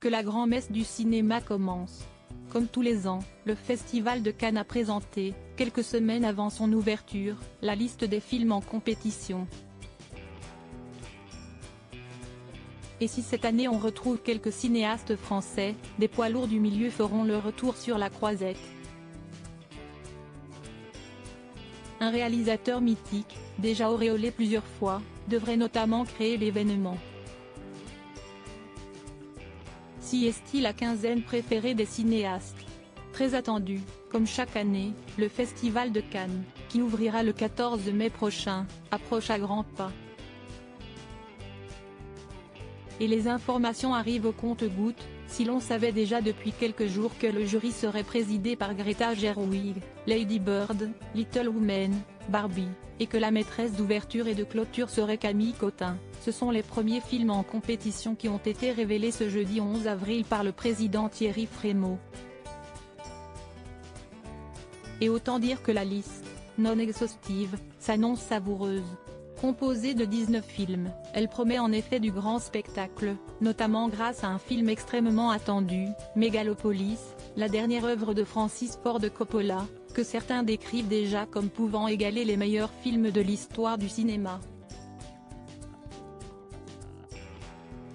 que la grand-messe du cinéma commence. Comme tous les ans, le Festival de Cannes a présenté, quelques semaines avant son ouverture, la liste des films en compétition. Et si cette année on retrouve quelques cinéastes français, des poids lourds du milieu feront leur retour sur la croisette. Un réalisateur mythique, déjà auréolé plusieurs fois, devrait notamment créer l'événement. Si est-il la quinzaine préférée des cinéastes. Très attendu, comme chaque année, le Festival de Cannes, qui ouvrira le 14 mai prochain, approche à grands pas. Et les informations arrivent au compte-gouttes, si l'on savait déjà depuis quelques jours que le jury serait présidé par Greta Gerwig, Lady Bird, Little Women, Barbie, et que la maîtresse d'ouverture et de clôture serait Camille Cotin. Ce sont les premiers films en compétition qui ont été révélés ce jeudi 11 avril par le président Thierry Frémaux. Et autant dire que la liste, non exhaustive, s'annonce savoureuse. Composée de 19 films, elle promet en effet du grand spectacle, notamment grâce à un film extrêmement attendu, Megalopolis, la dernière œuvre de Francis Ford Coppola, que certains décrivent déjà comme pouvant égaler les meilleurs films de l'histoire du cinéma.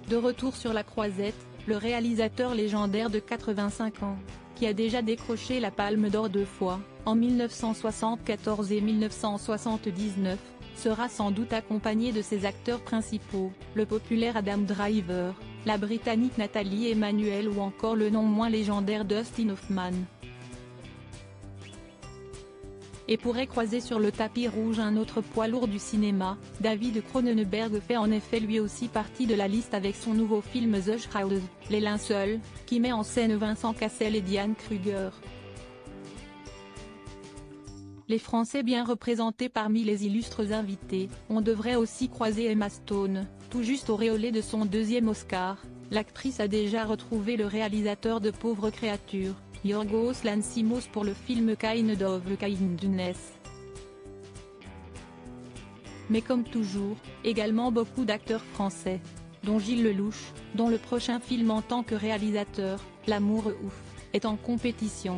De retour sur la croisette, le réalisateur légendaire de 85 ans, qui a déjà décroché la Palme d'Or 2 fois, en 1974 et 1979, sera sans doute accompagné de ses acteurs principaux, le populaire Adam Driver, la britannique Nathalie Emmanuel ou encore le non moins légendaire Dustin Hoffman. Et pourrait croiser sur le tapis rouge un autre poids lourd du cinéma, David Cronenberg fait en effet lui aussi partie de la liste avec son nouveau film The Shroud, Les Linceuls, qui met en scène Vincent Cassel et Diane Kruger. Les Français bien représentés parmi les illustres invités, on devrait aussi croiser Emma Stone, tout juste auréolée de son deuxième Oscar. L'actrice a déjà retrouvé le réalisateur de Pauvres créatures, Yorgos Lanthimos pour le film Kind of Kindness. Mais comme toujours, également beaucoup d'acteurs français, dont Gilles Lelouch, dont le prochain film en tant que réalisateur, L'amour ouf, est en compétition.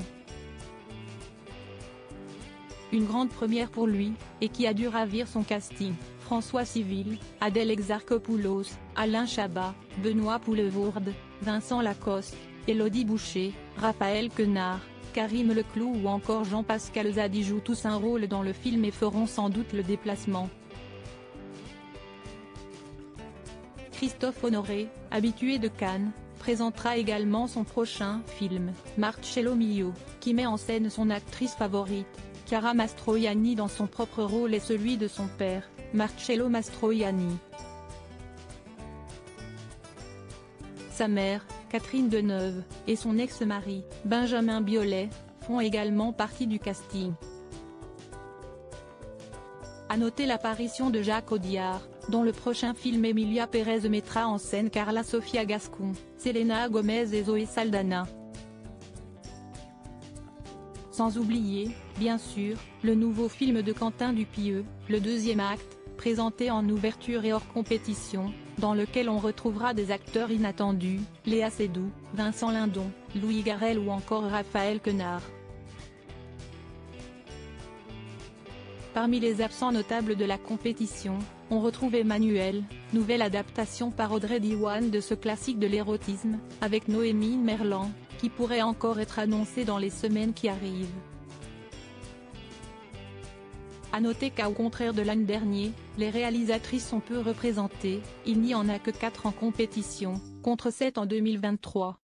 Une grande première pour lui, et qui a dû ravir son casting, François Civil, Adèle Exarchopoulos, Alain Chabat, Benoît Poelvoorde, Vincent Lacoste, Élodie Boucher, Raphaël Quenard, Karim Leclou ou encore Jean-Pascal Zadi jouent tous un rôle dans le film et feront sans doute le déplacement. Christophe Honoré, habitué de Cannes, présentera également son prochain film, Marcello Mio, qui met en scène son actrice favorite, Chiara Mastroianni dans son propre rôle et celui de son père, Marcello Mastroianni. Sa mère, Catherine Deneuve, et son ex-mari, Benjamin Biolay, font également partie du casting. À noter l'apparition de Jacques Audiard, dont le prochain film Emilia Pérez mettra en scène Carla Sofia Gascon, Selena Gomez et Zoé Saldana. Sans oublier, bien sûr, le nouveau film de Quentin Dupieux, le deuxième acte, présenté en ouverture et hors compétition, dans lequel on retrouvera des acteurs inattendus, Léa Seydoux, Vincent Lindon, Louis Garrel ou encore Raphaël Quenard. Parmi les absents notables de la compétition, on retrouve Emmanuel, nouvelle adaptation par Audrey Diwan de ce classique de l'érotisme, avec Noémie Merlan, qui pourrait encore être annoncée dans les semaines qui arrivent. À noter qu'au contraire de l'an dernier, les réalisatrices sont peu représentées, il n'y en a que 4 en compétition, contre 7 en 2023.